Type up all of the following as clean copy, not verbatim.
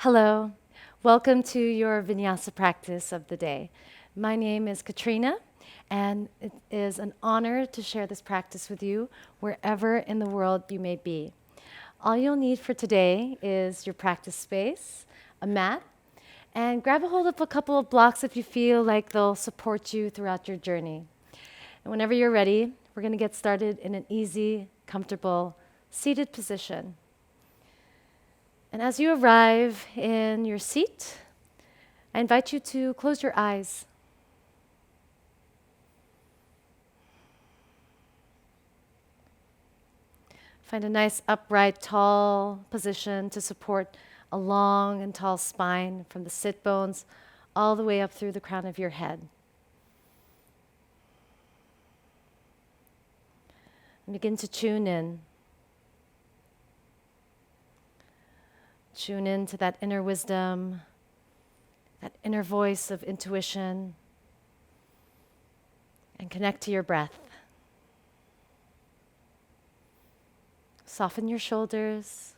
Hello, welcome to your vinyasa practice of the day. My name is Katrina, and it is an honor to share this practice with you wherever in the world you may be. All you'll need for today is your practice space, a mat, and grab a hold of a couple of blocks if you feel like they'll support you throughout your journey. And whenever you're ready, we're going to get started in an easy, comfortable, seated position. And as you arrive in your seat, I invite you to close your eyes. Find a nice upright, tall position to support a long and tall spine from the sit bones all the way up through the crown of your head. And begin to tune in. Tune in to that inner wisdom, that inner voice of intuition, and connect to your breath. Soften your shoulders,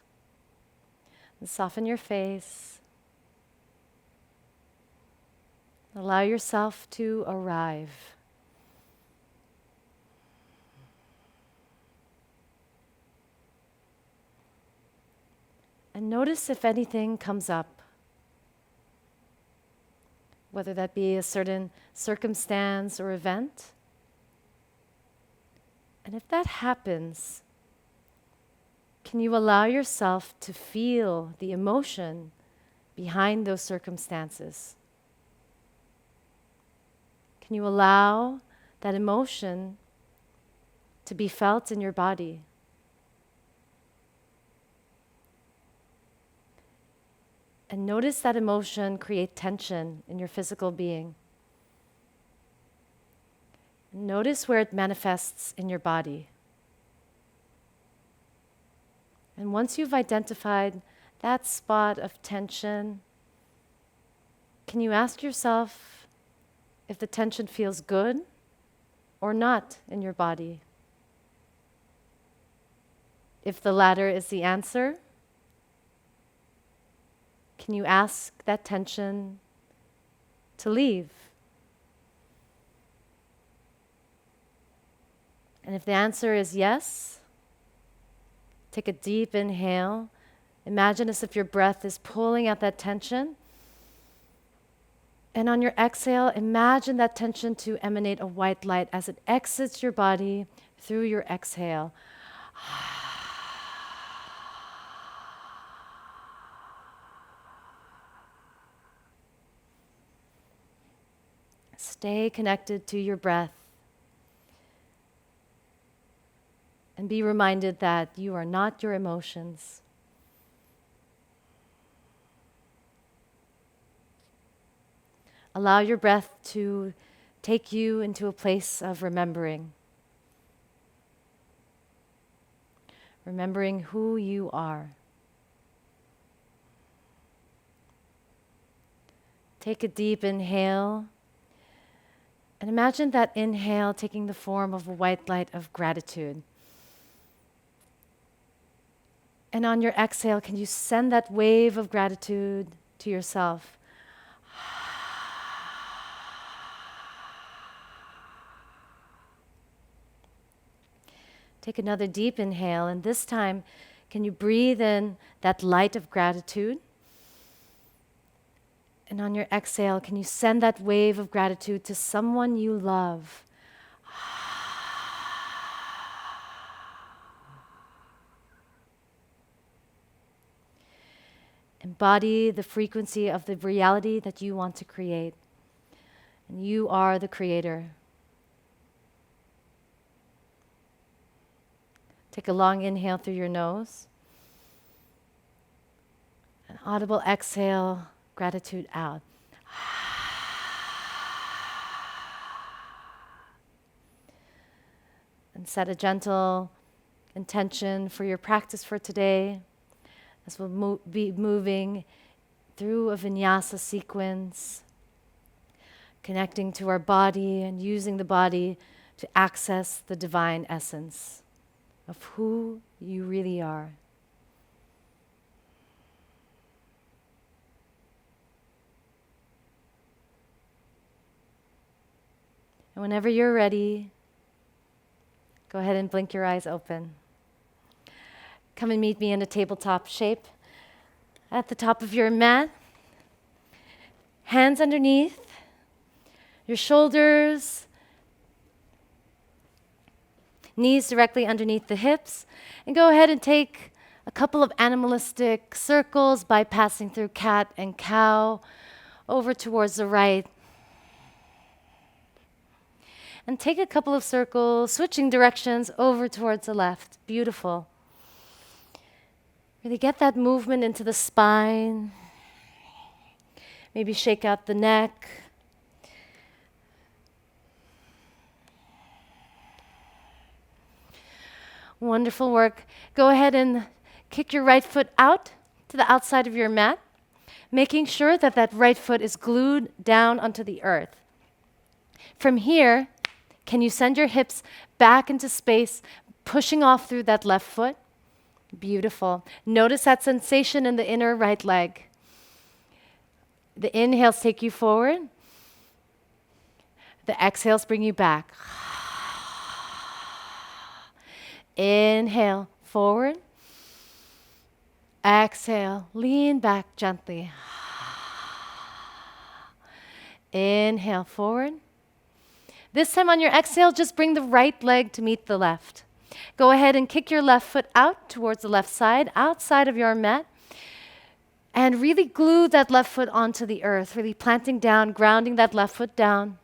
and soften your face. Allow yourself to arrive. And notice if anything comes up, whether that be a certain circumstance or event. And if that happens, can you allow yourself to feel the emotion behind those circumstances? Can you allow that emotion to be felt in your body? And notice that emotion create tension in your physical being. Notice where it manifests in your body. And once you've identified that spot of tension, can you ask yourself if the tension feels good or not in your body? If the latter is the answer, can you ask that tension to leave? And if the answer is yes, take a deep inhale. Imagine as if your breath is pulling out that tension. And on your exhale, imagine that tension to emanate a white light as it exits your body through your exhale. Stay connected to your breath. And be reminded that you are not your emotions. Allow your breath to take you into a place of remembering. Remembering who you are. Take a deep inhale. And imagine that inhale taking the form of a white light of gratitude. And on your exhale, can you send that wave of gratitude to yourself? Take another deep inhale, and this time, can you breathe in that light of gratitude? And on your exhale, can you send that wave of gratitude to someone you love? Embody the frequency of the reality that you want to create. And you are the creator. Take a long inhale through your nose. An audible exhale, gratitude out. And set a gentle intention for your practice for today. As we'll be moving through a vinyasa sequence, connecting to our body and using the body to access the divine essence of who you really are. Whenever you're ready, go ahead and blink your eyes open. Come and meet me in a tabletop shape at the top of your mat. Hands underneath your shoulders, knees directly underneath the hips, and go ahead and take a couple of animalistic circles, bypassing through cat and cow, over towards the right. And take a couple of circles, switching directions over towards the left. Beautiful. Really get that movement into the spine. Maybe shake out the neck. Wonderful work. Go ahead and kick your right foot out to the outside of your mat, making sure that that right foot is glued down onto the earth. From here, can you send your hips back into space, pushing off through that left foot? Beautiful. Notice that sensation in the inner right leg. The inhales take you forward. The exhales bring you back. Inhale, forward. Exhale, lean back gently. Inhale, forward. This time on your exhale, just bring the right leg to meet the left. Go ahead and kick your left foot out towards the left side, outside of your mat, and really glue that left foot onto the earth, really planting down, grounding that left foot down.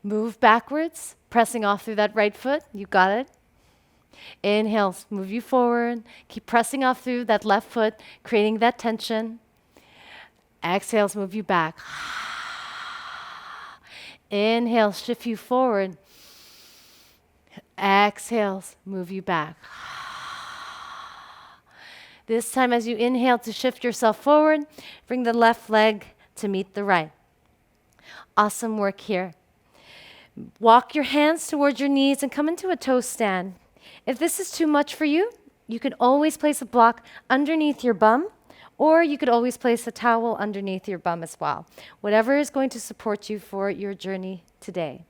Move backwards, pressing off through that right foot. You got it. Inhales, move you forward. Keep pressing off through that left foot, creating that tension. Exhales, move you back. Inhale, shift you forward. Exhales, move you back. This time as you inhale to shift yourself forward, bring the left leg to meet the right. Awesome work here. Walk your hands towards your knees and come into a toe stand. If this is too much for you, you can always place a block underneath your bum, or you could always place a towel underneath your bum as well. Whatever is going to support you for your journey today.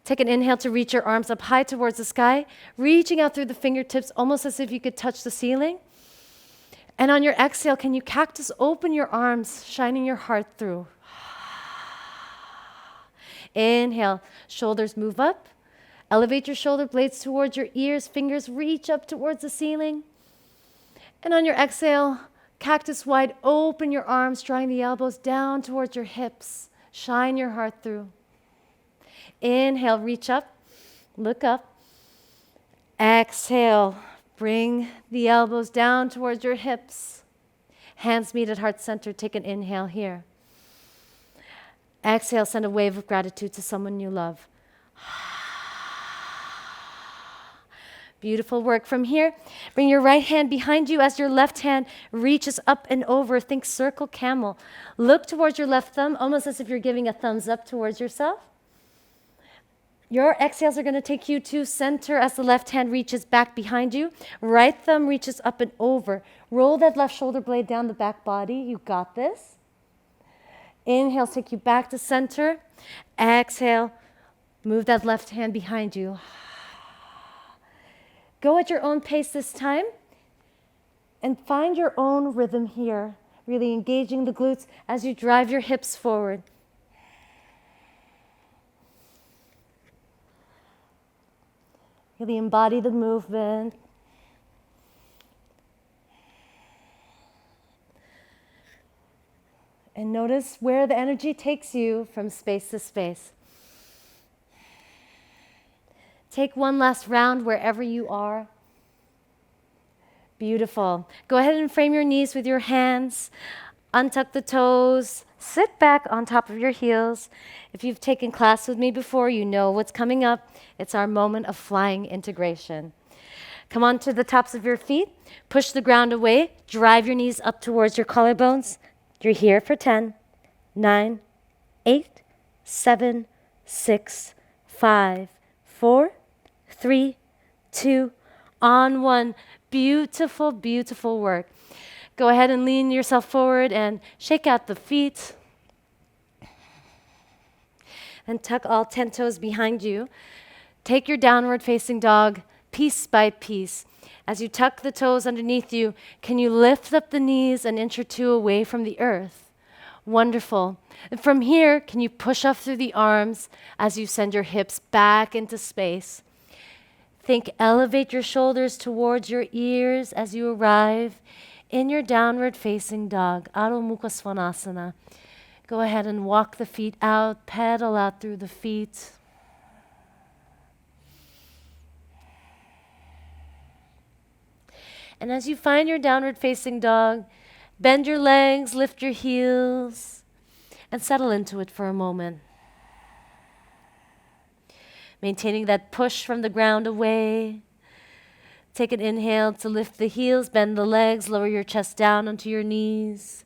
Take an inhale to reach your arms up high towards the sky, reaching out through the fingertips almost as if you could touch the ceiling. And on your exhale, can you cactus open your arms, shining your heart through? Inhale, shoulders move up. Elevate your shoulder blades towards your ears, fingers reach up towards the ceiling. And on your exhale, cactus wide, open your arms, drawing the elbows down towards your hips. Shine your heart through. Inhale, reach up, look up. Exhale, bring the elbows down towards your hips. Hands meet at heart center. Take an inhale here. Exhale, send a wave of gratitude to someone you love. Beautiful work. From here, bring your right hand behind you as your left hand reaches up and over. Think circle camel. Look towards your left thumb, almost as if you're giving a thumbs up towards yourself. Your exhales are going to take you to center as the left hand reaches back behind you. Right thumb reaches up and over. Roll that left shoulder blade down the back body. You got this. Inhale, take you back to center. Exhale, move that left hand behind you. Go at your own pace this time and find your own rhythm here, really engaging the glutes as you drive your hips forward. Really embody the movement. And notice where the energy takes you from space to space. Take one last round wherever you are. Beautiful. Go ahead and frame your knees with your hands. Untuck the toes. Sit back on top of your heels. If you've taken class with me before, you know what's coming up. It's our moment of flying integration. Come onto the tops of your feet. Push the ground away. Drive your knees up towards your collarbones. You're here for 10, 9, 8, 7, 6, 5, 4, 3, 2, on 1. Beautiful, beautiful work. Go ahead and lean yourself forward and shake out the feet. and tuck all 10 toes behind you. Take your downward facing dog piece by piece. As you tuck the toes underneath you, can you lift up the knees an inch or two away from the earth? Wonderful. And from here, can you push up through the arms as you send your hips back into space? Think elevate your shoulders towards your ears as you arrive in your downward facing dog, Adho Mukha Svanasana. Go ahead and walk the feet out, pedal out through the feet. And as you find your downward facing dog, bend your legs, lift your heels, and settle into it for a moment. Maintaining that push from the ground away. Take an inhale to lift the heels, bend the legs, lower your chest down onto your knees.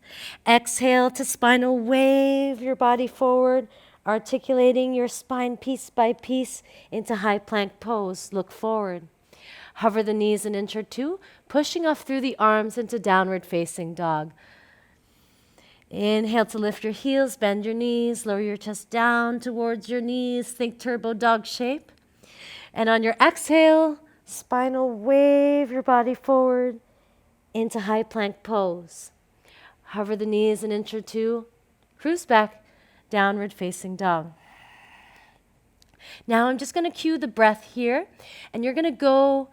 Exhale to spinal wave your body forward, articulating your spine piece by piece into high plank pose. Look forward. Hover the knees an inch or two, pushing off through the arms into downward facing dog. Inhale to lift your heels, bend your knees, lower your chest down towards your knees. Think turbo dog shape. And on your exhale, spinal wave your body forward into high plank pose. Hover the knees an inch or two, cruise back, downward facing dog. Now I'm just going to cue the breath here, and you're going to go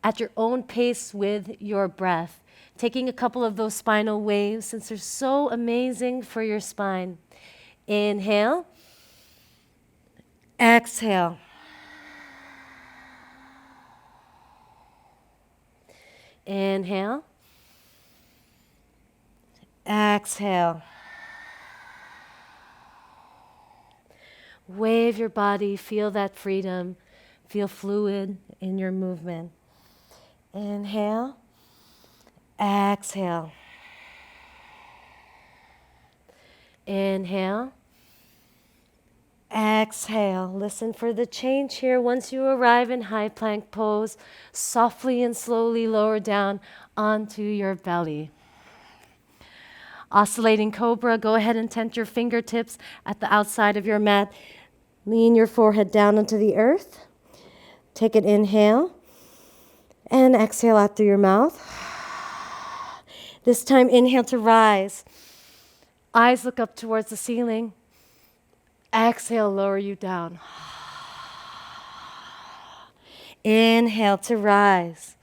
at your own pace with your breath, taking a couple of those spinal waves since they're so amazing for your spine. Inhale, exhale. Inhale, exhale. Wave your body, feel that freedom, feel fluid in your movement. Inhale, exhale. Inhale, exhale. Listen for the change here. Once you arrive in high plank pose, softly and slowly lower down onto your belly. Oscillating cobra, go ahead and tent your fingertips at the outside of your mat. Lean your forehead down onto the earth. Take an inhale and exhale out through your mouth. This time, inhale to rise. Eyes look up towards the ceiling. Exhale, lower you down. Inhale to rise.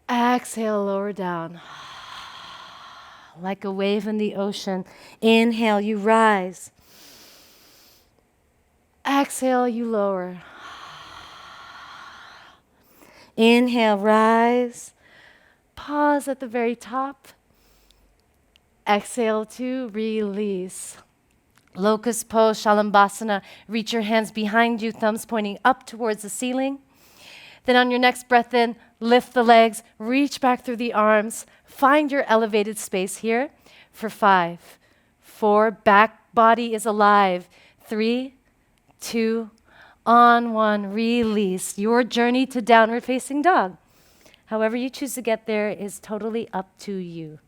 Exhale, lower down. Like a wave in the ocean. Inhale, you rise. Exhale, you lower. Inhale, rise. Pause at the very top. Exhale to release. Locust pose, Shalambhasana. Reach your hands behind you, thumbs pointing up towards the ceiling. Then on your next breath in, lift the legs, reach back through the arms. Find your elevated space here for 5, 4, back body is alive. 3, 2, on 1, release. Your journey to downward facing dog. However you choose to get there is totally up to you.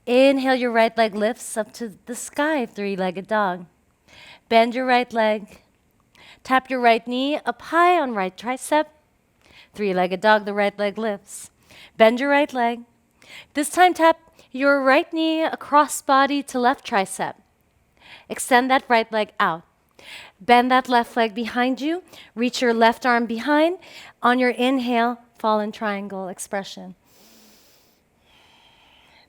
Inhale, your right leg lifts up to the sky, 3-legged dog. Bend your right leg. Tap your right knee up high on right tricep. 3-legged dog, the right leg lifts. Bend your right leg. This time tap your right knee across body to left tricep. Extend that right leg out. Bend that left leg behind you. Reach your left arm behind. On your inhale, fallen triangle expression.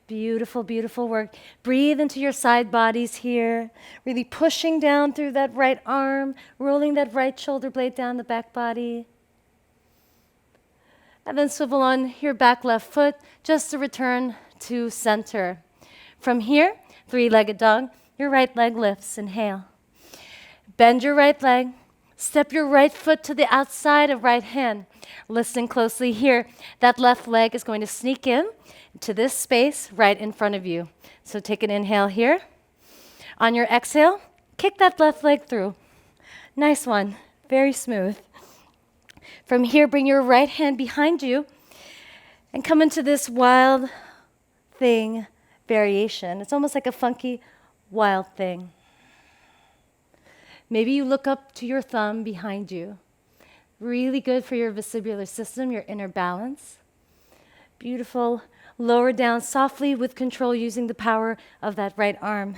Beautiful, beautiful work. Breathe into your side bodies here. Really pushing down through that right arm, rolling that right shoulder blade down the back body. And then swivel on your back left foot just to return to center. From here, 3-legged dog, your right leg lifts. Inhale. Bend your right leg. Step your right foot to the outside of right hand. Listen closely here. That left leg is going to sneak in to this space right in front of you. So take an inhale here. On your exhale, kick that left leg through. Nice one. Very smooth. From here, bring your right hand behind you and come into this wild thing variation. It's almost like a funky, wild thing. Maybe you look up to your thumb behind you. Really good for your vestibular system, your inner balance. Beautiful. Lower down softly with control using the power of that right arm.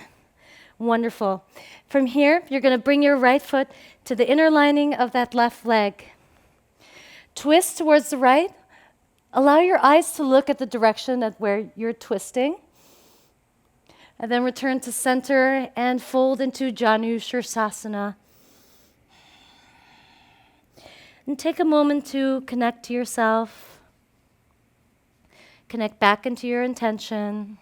Wonderful. From here, you're going to bring your right foot to the inner lining of that left leg. Twist towards the right. Allow your eyes to look at the direction at where you're twisting. And then return to center and fold into Janu Shirsasana. And take a moment to connect to yourself. Connect back into your intention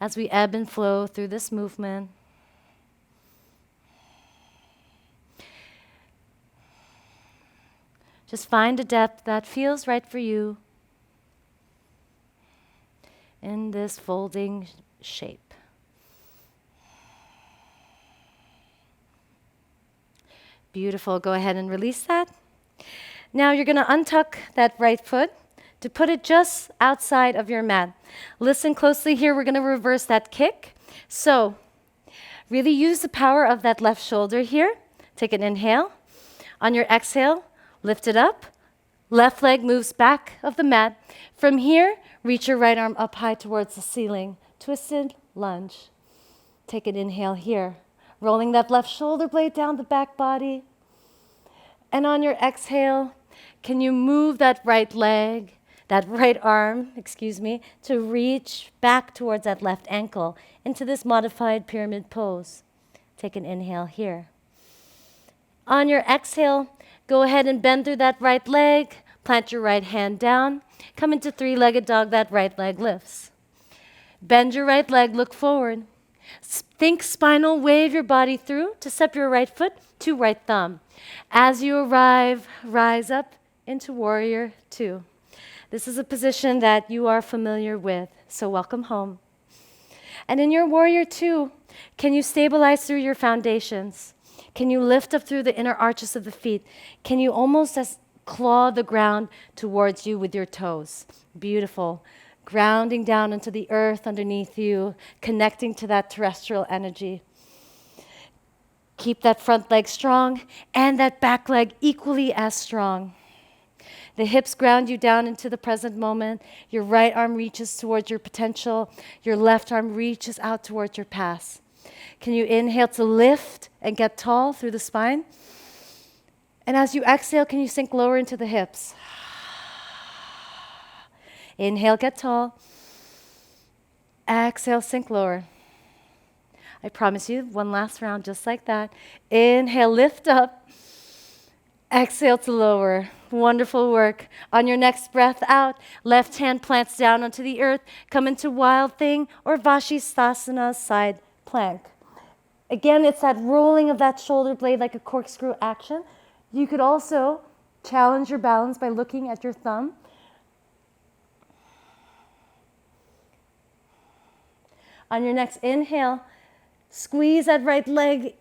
as we ebb and flow through this movement. Just find a depth that feels right for you in this folding shape. Beautiful. Go ahead and release that. Now you're going to untuck that right foot to put it just outside of your mat. Listen closely here. We're going to reverse that kick. So really use the power of that left shoulder here. Take an inhale. On your exhale, lift it up. Left leg moves back of the mat. From here, reach your right arm up high towards the ceiling. Twisted lunge. Take an inhale here. Rolling that left shoulder blade down the back body. And on your exhale, can you move that right leg, that right arm, to reach back towards that left ankle into this modified pyramid pose. Take an inhale here. On your exhale, go ahead and bend through that right leg, plant your right hand down, come into three-legged dog, that right leg lifts. Bend your right leg, look forward. Think spinal, wave your body through to step your right foot to right thumb. As you arrive, rise up into warrior two. This is a position that you are familiar with, so welcome home. And in your warrior two, can you stabilize through your foundations? Can you lift up through the inner arches of the feet? Can you almost claw the ground towards you with your toes? Beautiful. Grounding down into the earth underneath you, connecting to that terrestrial energy. Keep that front leg strong and that back leg equally as strong. The hips ground you down into the present moment. Your right arm reaches towards your potential. Your left arm reaches out towards your past. Can you inhale to lift and get tall through the spine? And as you exhale, can you sink lower into the hips? Inhale, get tall. Exhale, sink lower. I promise you, one last round just like that. Inhale, lift up. Exhale to lower. Wonderful work. On your next breath out, left hand plants down onto the earth. Come into wild thing or Vashisthasana, side plank. Again, it's that rolling of that shoulder blade like a corkscrew action. You could also challenge your balance by looking at your thumb. On your next inhale, squeeze that right leg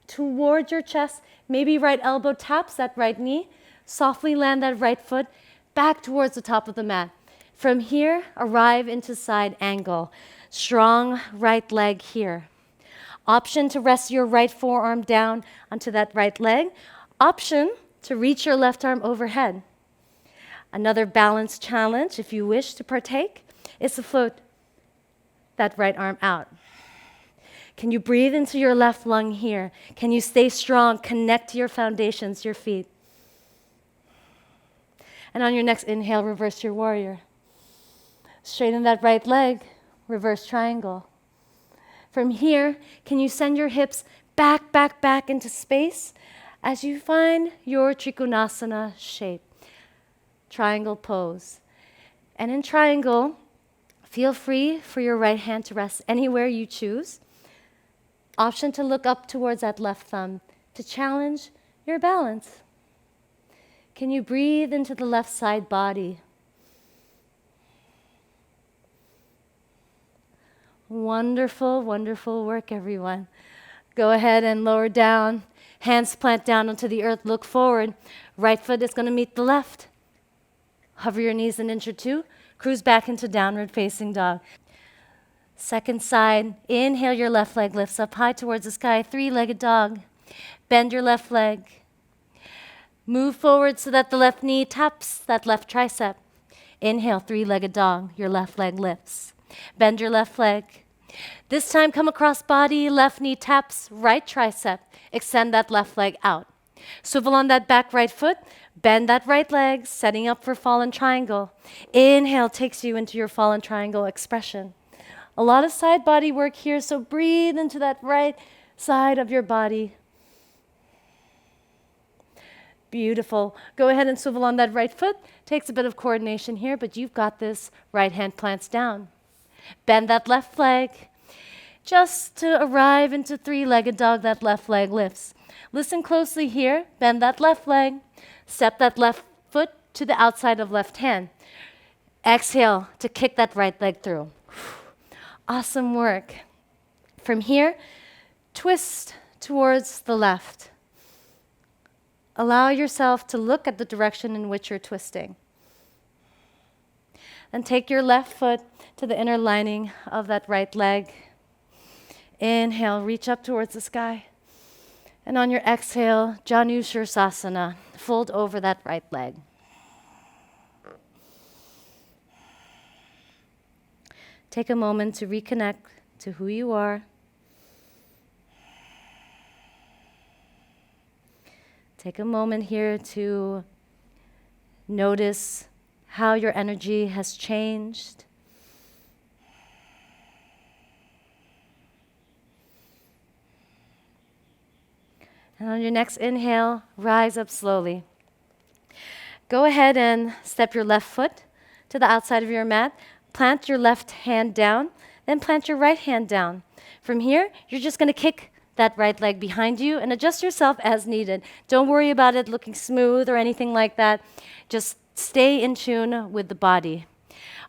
towards your chest. Maybe right elbow taps that right knee. Softly land that right foot back towards the top of the mat. From here, arrive into side angle. Strong right leg here. Option to rest your right forearm down onto that right leg. Option to reach your left arm overhead. Another balance challenge, if you wish to partake, is to float that right arm out. Can you breathe into your left lung here? Can you stay strong? Connect to your foundations, your feet. And on your next inhale, reverse your warrior. Straighten that right leg, reverse triangle. From here, can you send your hips back, back, back into space as you find your Trikonasana shape, triangle pose. And in triangle, feel free for your right hand to rest anywhere you choose. Option to look up towards that left thumb to challenge your balance. Can you breathe into the left side body? Wonderful, wonderful work, everyone. Go ahead and lower down. Hands plant down onto the earth. Look forward. Right foot is going to meet the left. Hover your knees an inch or two. Cruise back into downward facing dog. Second side, inhale, your left leg lifts up high towards the sky, three-legged dog. Bend your left leg. Move forward so that the left knee taps that left tricep. Inhale, three-legged dog, your left leg lifts. Bend your left leg. This time, come across body, left knee taps right tricep. Extend that left leg out. Swivel on that back right foot, bend that right leg, setting up for fallen triangle. Inhale takes you into your fallen triangle expression. A lot of side body work here, so breathe into that right side of your body. Beautiful. Go ahead and swivel on that right foot. Takes a bit of coordination here, but you've got this. Right hand plants down. Bend that left leg. Just to arrive into three-legged dog, that left leg lifts. Listen closely here. Bend that left leg. Step that left foot to the outside of left hand. Exhale to kick that right leg through. Awesome work. From here, twist towards the left. Allow yourself to look at the direction in which you're twisting. Then take your left foot to the inner lining of that right leg. Inhale, reach up towards the sky. And on your exhale, Janu Shirsasana, fold over that right leg. Take a moment to reconnect to who you are. Take a moment here to notice how your energy has changed. And on your next inhale, rise up slowly. Go ahead and step your left foot to the outside of your mat. Plant your left hand down, then plant your right hand down. From here, you're just going to kick that right leg behind you and adjust yourself as needed. Don't worry about it looking smooth or anything like that. Just stay in tune with the body.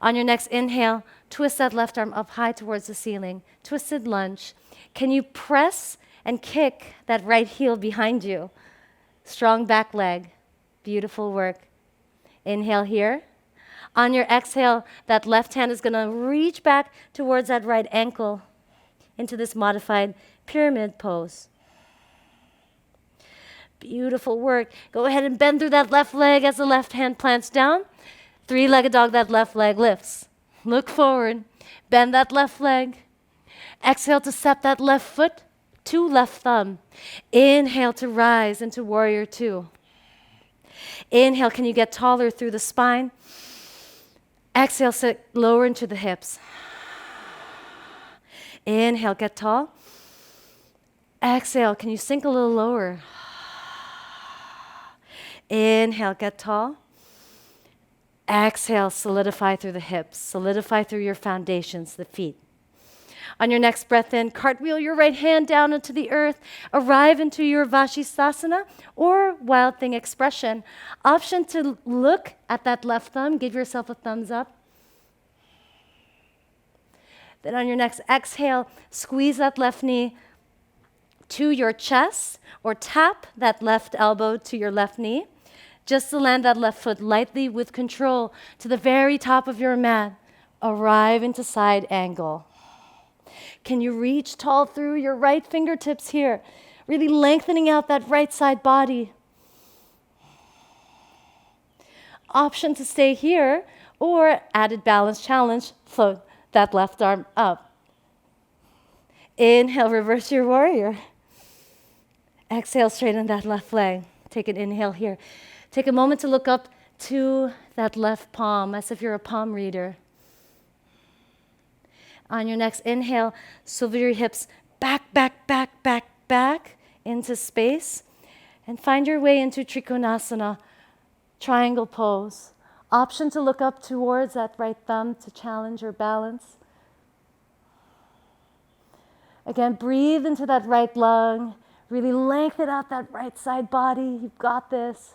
On your next inhale, twist that left arm up high towards the ceiling. Twisted lunge. Can you press and kick that right heel behind you? Strong back leg. Beautiful work. Inhale here. On your exhale, that left hand is going to reach back towards that right ankle into this modified pyramid pose. Beautiful work. Go ahead and bend through that left leg as the left hand plants down. Three-legged dog, that left leg lifts. Look forward. Bend that left leg. Exhale to step that left foot to left thumb. Inhale to rise into warrior two. Inhale, can you get taller through the spine? Exhale, sit lower into the hips. Inhale, get tall. Exhale, can you sink a little lower? Inhale, get tall. Exhale, solidify through the hips. Solidify through your foundations, the feet. On your next breath in, cartwheel your right hand down into the earth. Arrive into your Vashisthasana or Wild Thing expression. Option to look at that left thumb. Give yourself a thumbs up. Then on your next exhale, squeeze that left knee to your chest or tap that left elbow to your left knee. Just to land that left foot lightly with control to the very top of your mat. Arrive into side angle. Can you reach tall through your right fingertips here? Really lengthening out that right side body. Option to stay here or added balance challenge, float that left arm up. Inhale, reverse your warrior. Exhale, straighten that left leg. Take an inhale here. Take a moment to look up to that left palm as if you're a palm reader. On your next inhale, swivel your hips back, back, back, back, back into space and find your way into Trikonasana, triangle pose. Option to look up towards that right thumb to challenge your balance. Again, breathe into that right lung. Really lengthen out that right side body. You've got this.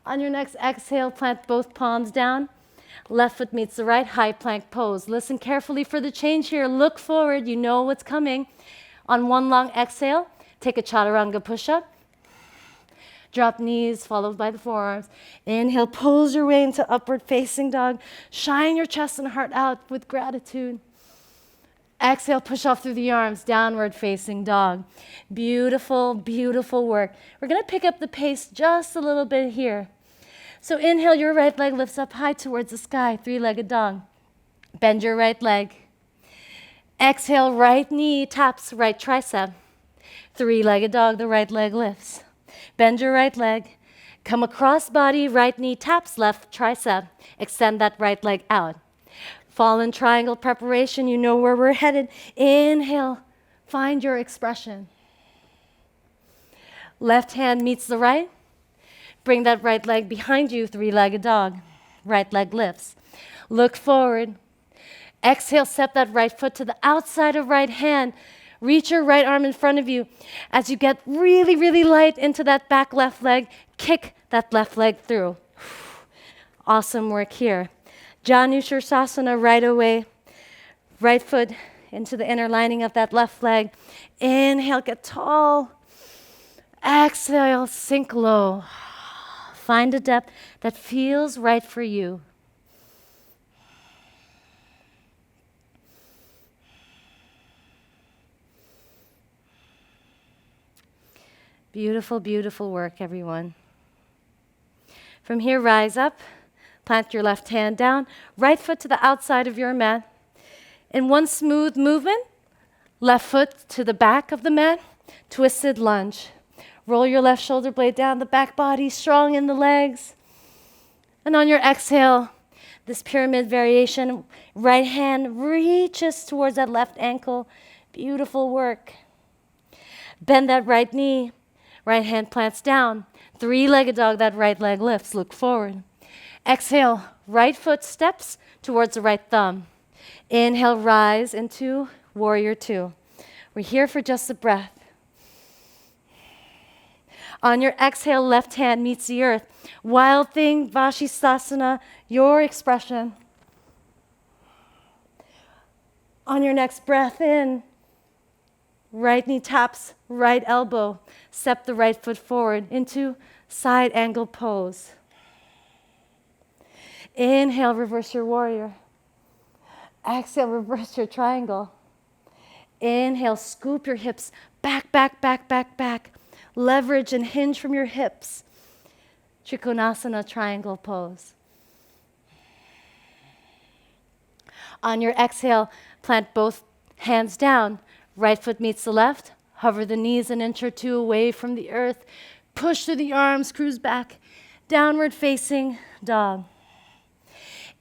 On your next exhale, plant both palms down. Left foot meets the right, high plank pose. Listen carefully for the change here. Look forward. You know what's coming. On one long exhale, take a chaturanga push-up. Drop knees, followed by the forearms. Inhale, pulls your way into upward facing dog. Shine your chest and heart out with gratitude. Exhale, push off through the arms, downward facing dog. Beautiful, beautiful work. We're gonna pick up the pace just a little bit here. So inhale, your right leg lifts up high towards the sky, three-legged dog. Bend your right leg. Exhale, right knee taps right tricep. Three-legged dog, the right leg lifts. Bend your right leg. Come across body, right knee taps left tricep. Extend that right leg out. Fallen triangle preparation, you know where we're headed. Inhale, find your expression. Left hand meets the right. Bring that right leg behind you, three-legged dog. Right leg lifts. Look forward. Exhale, step that right foot to the outside of right hand. Reach your right arm in front of you. As you get really, really light into that back left leg, kick that left leg through. Awesome work here. Savasana right away. Right foot into the inner lining of that left leg. Inhale, get tall. Exhale, sink low. Find a depth that feels right for you. Beautiful, beautiful work, everyone. From here, rise up. Plant your left hand down, right foot to the outside of your mat. In one smooth movement, left foot to the back of the mat, twisted lunge. Roll your left shoulder blade down, the back body strong in the legs. And on your exhale, this pyramid variation, right hand reaches towards that left ankle. Beautiful work. Bend that right knee, right hand plants down. Three-legged dog, that right leg lifts, look forward. Exhale, right foot steps towards the right thumb. Inhale, rise into warrior two. We're here for just a breath. On your exhale, left hand meets the earth. Wild thing, Vashisthasana, your expression. On your next breath in, right knee taps right elbow. Step the right foot forward into side angle pose. Inhale, reverse your warrior. Exhale, reverse your triangle. Inhale, scoop your hips back, back, back, back, back. Leverage and hinge from your hips. Trikonasana triangle pose. On your exhale, plant both hands down. Right foot meets the left. Hover the knees an inch or two away from the earth. Push through the arms, cruise back. Downward facing dog.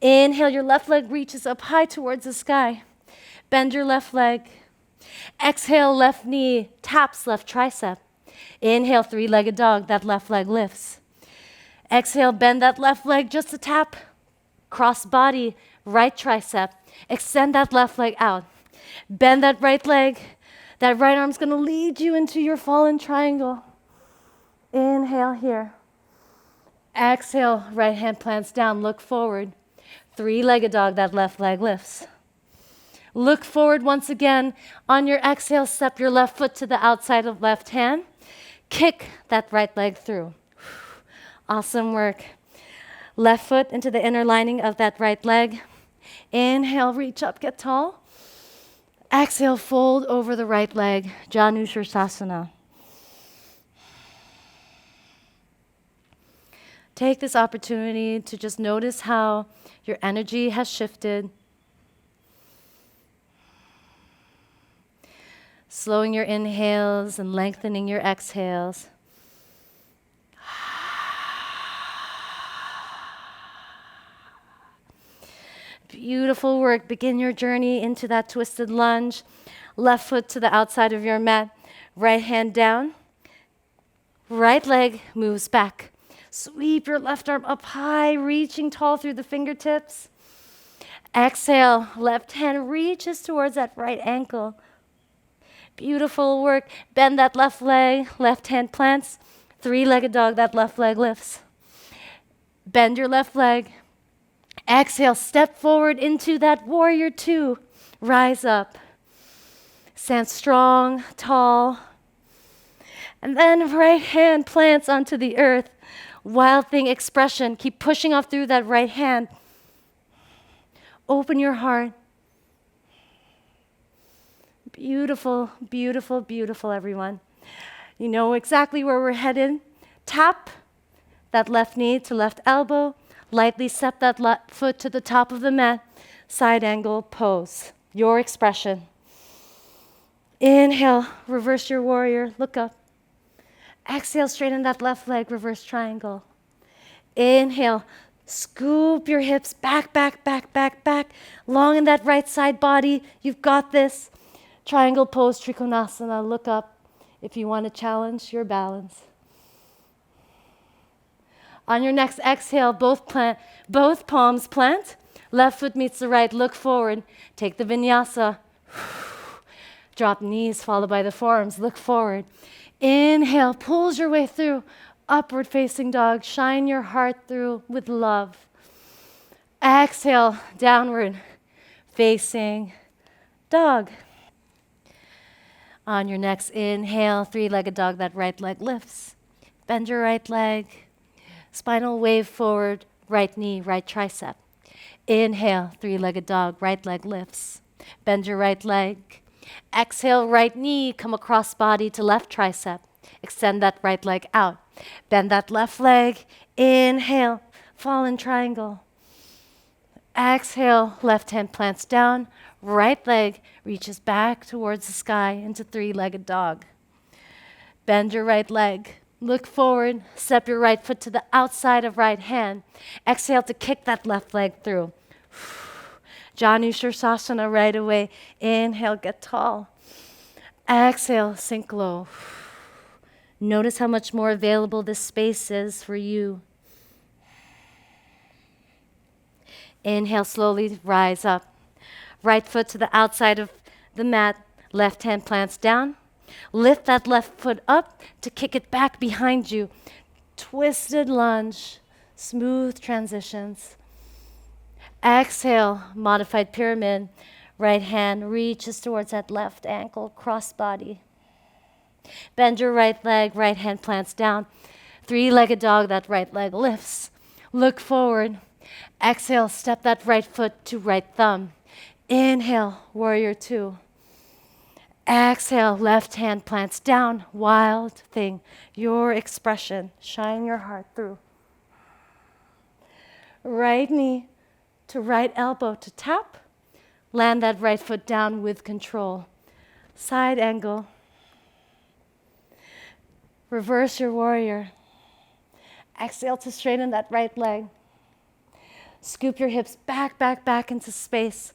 Inhale, your left leg reaches up high towards the sky. Bend your left leg. Exhale, left knee taps left tricep. Inhale, three-legged dog, that left leg lifts. Exhale, bend that left leg just a tap. Cross body, right tricep. Extend that left leg out. Bend that right leg. That right arm's gonna lead you into your fallen triangle. Inhale here. Exhale, right hand plants down, look forward. Three-legged dog, that left leg lifts. Look forward once again. On your exhale, step your left foot to the outside of left hand. Kick that right leg through. Awesome work. Left foot into the inner lining of that right leg. Inhale, reach up, get tall. Exhale, fold over the right leg, Janusharsasana. Take this opportunity to just notice how your energy has shifted. Slowing your inhales and lengthening your exhales. Beautiful work. Begin your journey into that twisted lunge. Left foot to the outside of your mat. Right hand down. Right leg moves back. Sweep your left arm up high, reaching tall through the fingertips. Exhale, left hand reaches towards that right ankle. Beautiful work. Bend that left leg, left hand plants. Three-legged dog, that left leg lifts. Bend your left leg. Exhale, step forward into that warrior two. Rise up. Stand strong, tall. And then right hand plants onto the earth. Wild thing expression. Keep pushing off through that right hand. Open your heart. Beautiful, beautiful, beautiful, everyone. You know exactly where we're headed. Tap that left knee to left elbow. Lightly step that left foot to the top of the mat. Side angle pose. Your expression. Inhale, reverse your warrior, look up. Exhale, straighten that left leg, reverse triangle. Inhale, scoop your hips back, back, back, back, back. Long in that right side body. You've got this. Triangle pose, Trikonasana, look up if you want to challenge your balance. On your next exhale, both palms plant. Left foot meets the right, look forward. Take the vinyasa. Drop knees, followed by the forearms, look forward. Inhale, pulls your way through. Upward facing dog, shine your heart through with love. Exhale, downward facing dog. On your next inhale, three-legged dog, that right leg lifts. Bend your right leg. Spinal wave forward, right knee, right tricep. Inhale, three-legged dog, right leg lifts. Bend your right leg. Exhale, right knee, come across body to left tricep. Extend that right leg out. Bend that left leg. Inhale, fallen triangle. Exhale, left hand plants down. Right leg reaches back towards the sky into three-legged dog. Bend your right leg. Look forward. Step your right foot to the outside of right hand. Exhale to kick that left leg through. Janu Shirsasana right away. Inhale, get tall. Exhale, sink low. Notice how much more available this space is for you. Inhale, slowly rise up. Right foot to the outside of the mat. Left hand plants down. Lift that left foot up to kick it back behind you. Twisted lunge. Smooth transitions. Exhale, modified pyramid. Right hand reaches towards that left ankle, cross body. Bend your right leg, right hand plants down. Three-legged dog, that right leg lifts. Look forward. Exhale, step that right foot to right thumb. Inhale, warrior two. Exhale, left hand plants down. Wild thing, your expression. Shine your heart through. Right knee to right elbow to tap. Land that right foot down with control. Side angle. Reverse your warrior. Exhale to straighten that right leg. Scoop your hips back, back, back into space.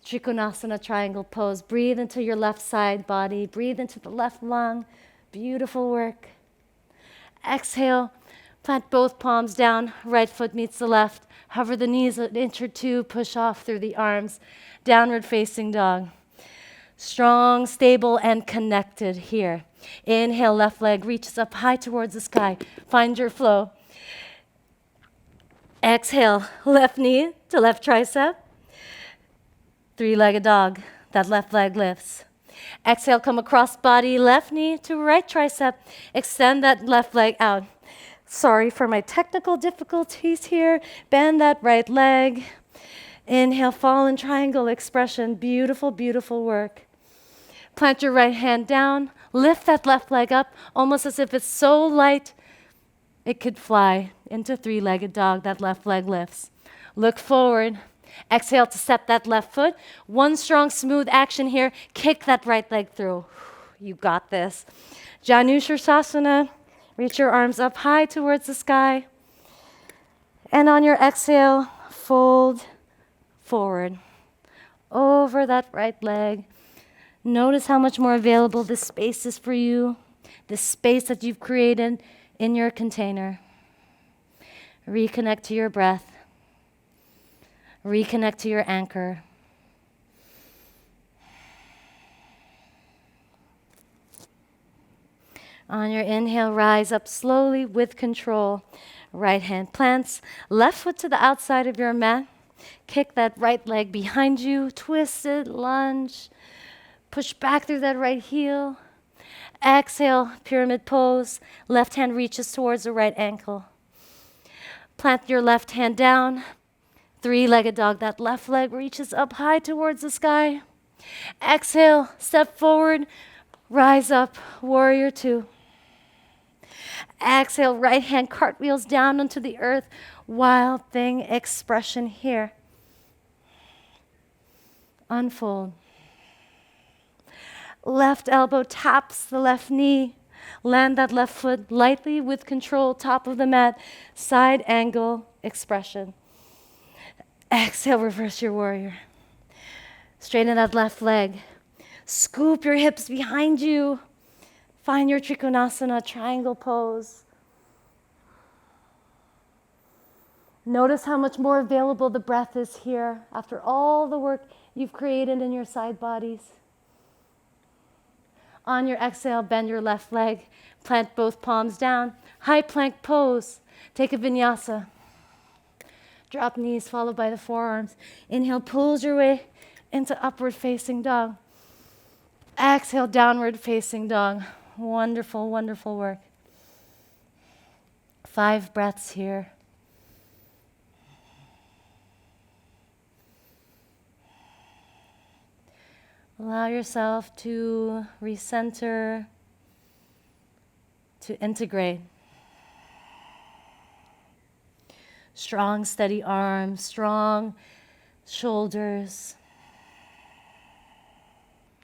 Trikonasana triangle pose. Breathe into your left side body. Breathe into the left lung. Beautiful work. Exhale. Plant both palms down. Right foot meets the left. Hover the knees an inch or two. Push off through the arms. Downward facing dog. Strong, stable, and connected here. Inhale, left leg reaches up high towards the sky. Find your flow. Exhale, left knee to left tricep. Three-legged dog, that left leg lifts. Exhale, come across body, left knee to right tricep. Extend that left leg out. Sorry for my technical difficulties here. Bend that right leg. Inhale, fallen triangle expression. Beautiful, beautiful work. Plant your right hand down. Lift that left leg up, almost as if it's so light it could fly into three-legged dog. That left leg lifts. Look forward. Exhale to step that left foot. One strong, smooth action here. Kick that right leg through. You got this. Janu Shirsasana. Reach your arms up high towards the sky. And on your exhale, fold forward. Over that right leg. Notice how much more available this space is for you. This space that you've created in your container. Reconnect to your breath. Reconnect to your anchor. On your inhale, rise up slowly with control. Right hand plants. Left foot to the outside of your mat. Kick that right leg behind you. Twisted lunge. Push back through that right heel. Exhale, pyramid pose. Left hand reaches towards the right ankle. Plant your left hand down. Three-legged dog. That left leg reaches up high towards the sky. Exhale, step forward, rise up, warrior two. Exhale, right hand cartwheels down onto the earth. Wild thing expression here. Unfold. Left elbow taps the left knee. Land that left foot lightly with control, top of the mat, side angle expression. Exhale, reverse your warrior. Straighten that left leg. Scoop your hips behind you. Find your Trikonasana triangle pose. Notice how much more available the breath is here after all the work you've created in your side bodies. On your exhale, bend your left leg. Plant both palms down. High plank pose. Take a vinyasa. Drop knees followed by the forearms. Inhale, pulls your way into upward facing dog. Exhale, downward facing dog. Wonderful, wonderful work. 5 breaths here. Allow yourself to recenter, to integrate. Strong, steady arms, strong shoulders.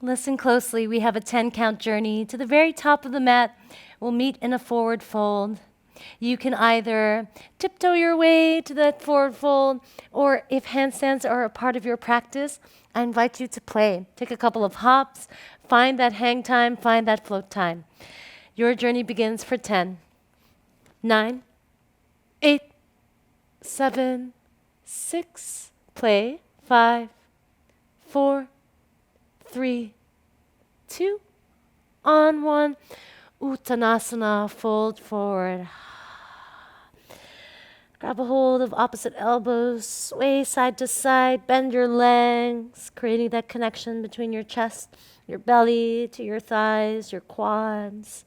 Listen closely. We have a 10-count journey to the very top of the mat. We'll meet in a forward fold. You can either tiptoe your way to that forward fold, or if handstands are a part of your practice, I invite you to play. Take a couple of hops, find that hang time, find that float time. Your journey begins for 10, 9, 8, 7, 6, play, 5, 4, 3, 2, on 1. Uttanasana, fold forward. Grab a hold of opposite elbows, sway side to side, bend your legs, creating that connection between your chest, your belly, to your thighs, your quads.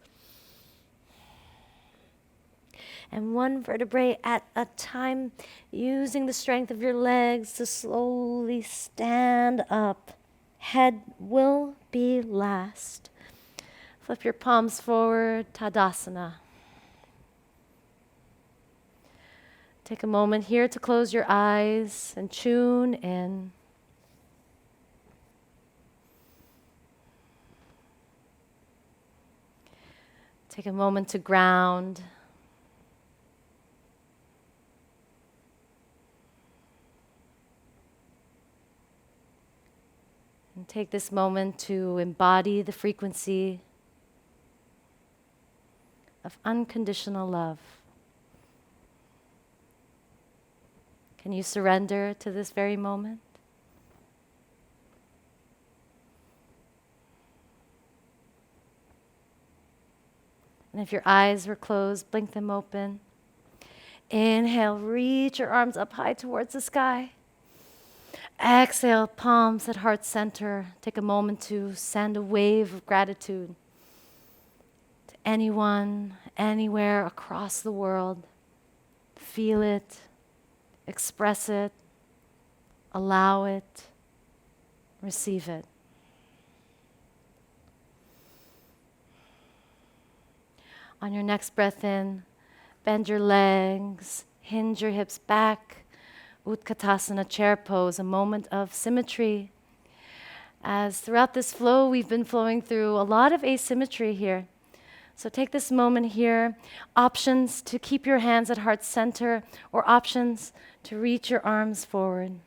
And one vertebrae at a time, using the strength of your legs to slowly stand up. Head will be last. Flip your palms forward, Tadasana. Take a moment here to close your eyes and tune in. Take a moment to ground. And take this moment to embody the frequency of unconditional love. Can you surrender to this very moment? And if your eyes were closed, blink them open. Inhale, reach your arms up high towards the sky. Exhale, palms at heart center. Take a moment to send a wave of gratitude to anyone, anywhere across the world. Feel it, express it, allow it, receive it. On your next breath in, bend your legs, hinge your hips back. Utkatasana, chair pose, a moment of symmetry. As throughout this flow, we've been flowing through a lot of asymmetry here. So take this moment here, options to keep your hands at heart center, or options to reach your arms forward.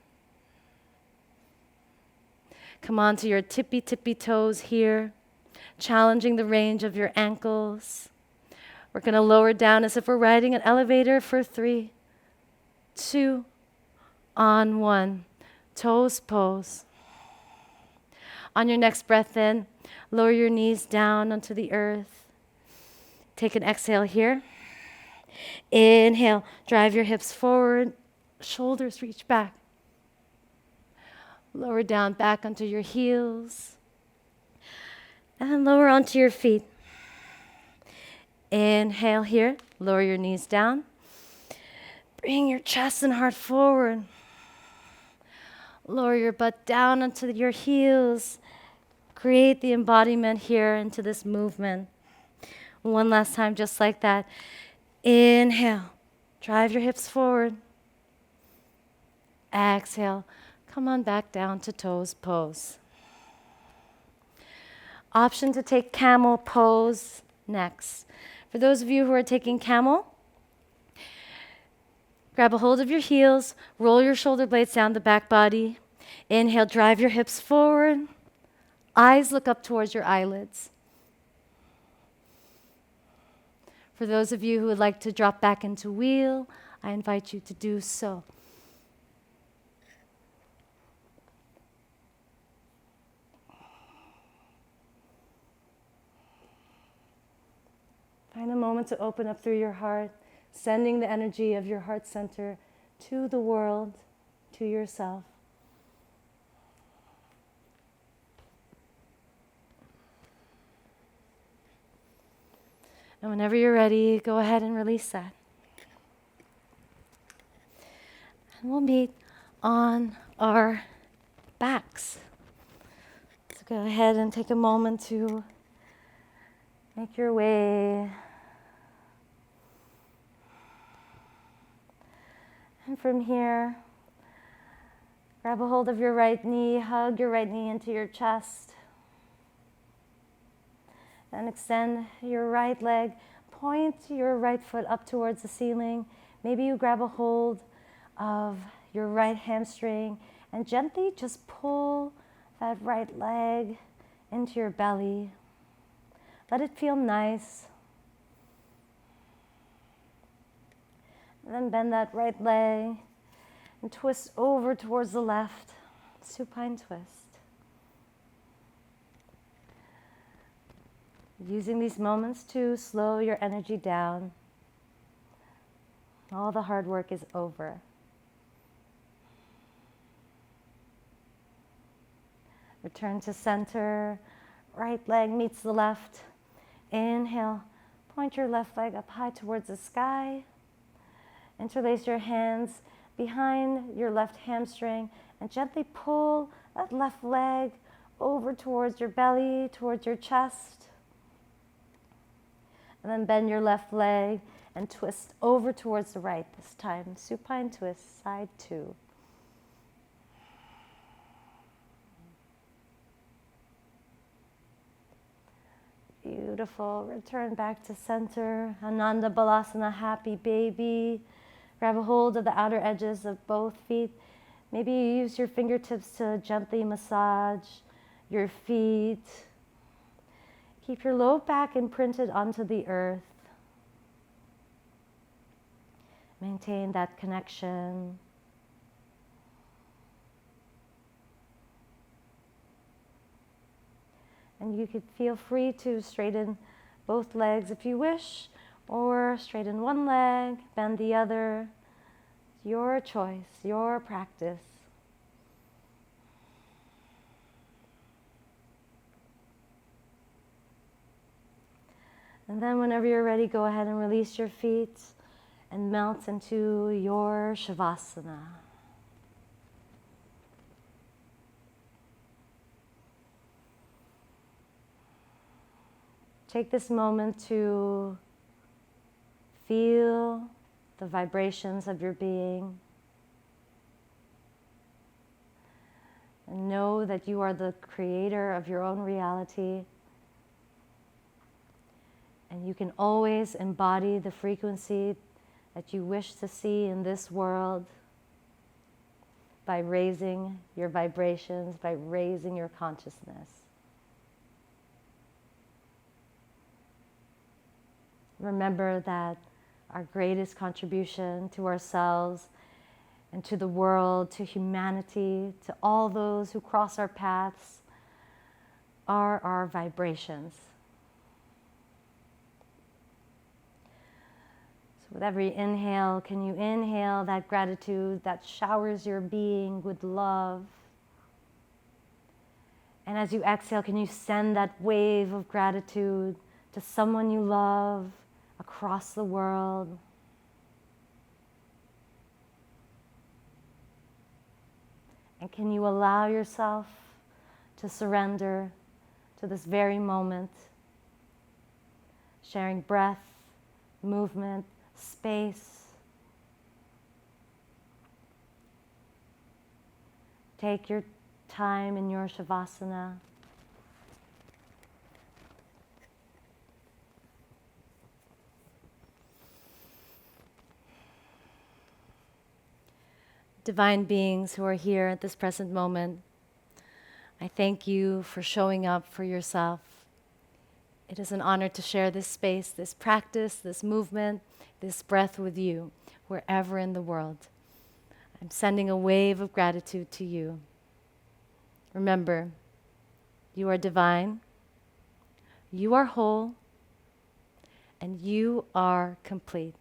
Come on to your tippy toes here, challenging the range of your ankles. We're going to lower down as if we're riding an elevator for 3, 2, on 1. Toes pose. On your next breath in, lower your knees down onto the earth. Take an exhale here. Inhale, drive your hips forward, shoulders reach back. Lower down back onto your heels. And then lower onto your feet. Inhale here, lower your knees down. Bring your chest and heart forward. Lower your butt down onto your heels. Create the embodiment here into this movement. One last time, just like that. Inhale, drive your hips forward. Exhale, come on back down to toes pose. Option to take camel pose next. For those of you who are taking camel, grab a hold of your heels, roll your shoulder blades down the back body. Inhale, drive your hips forward. Eyes look up towards your eyelids. For those of you who would like to drop back into wheel, I invite you to do so. Find a moment to open up through your heart, sending the energy of your heart center to the world, to yourself. And whenever you're ready, go ahead and release that. And we'll meet on our backs. So go ahead and take a moment to make your way. And from here, grab a hold of your right knee, hug your right knee into your chest. And extend your right leg, point your right foot up towards the ceiling. Maybe you grab a hold of your right hamstring and gently just pull that right leg into your belly. Let it feel nice. And then bend that right leg and twist over towards the left. Supine twist. Using these moments to slow your energy down. All the hard work is over. Return to center. Right leg meets the left. Inhale. Point your left leg up high towards the sky. Interlace your hands behind your left hamstring and gently pull that left leg over towards your belly, towards your chest. And then bend your left leg and twist over towards the right this time. Supine twist, side 2. Beautiful. Return back to center. Ananda Balasana, happy baby. Grab a hold of the outer edges of both feet. Maybe you use your fingertips to gently massage your feet. Keep your low back imprinted onto the earth. Maintain that connection. And you could feel free to straighten both legs if you wish, or straighten one leg, bend the other. Your choice, your practice. And then whenever you're ready, go ahead and release your feet and melt into your Savasana. Take this moment to feel the vibrations of your being. And know that you are the creator of your own reality. And you can always embody the frequency that you wish to see in this world by raising your vibrations, by raising your consciousness. Remember that our greatest contribution to ourselves and to the world, to humanity, to all those who cross our paths are our vibrations. With every inhale, can you inhale that gratitude that showers your being with love? And as you exhale, can you send that wave of gratitude to someone you love, across the world. And can you allow yourself to surrender to this very moment, sharing breath, movement, space. Take your time in your Savasana. Divine beings who are here at this present moment, I thank you for showing up for yourself. It is an honor to share this space, this practice, this movement, this breath with you, wherever in the world. I'm sending a wave of gratitude to you. Remember, you are divine, you are whole, and you are complete.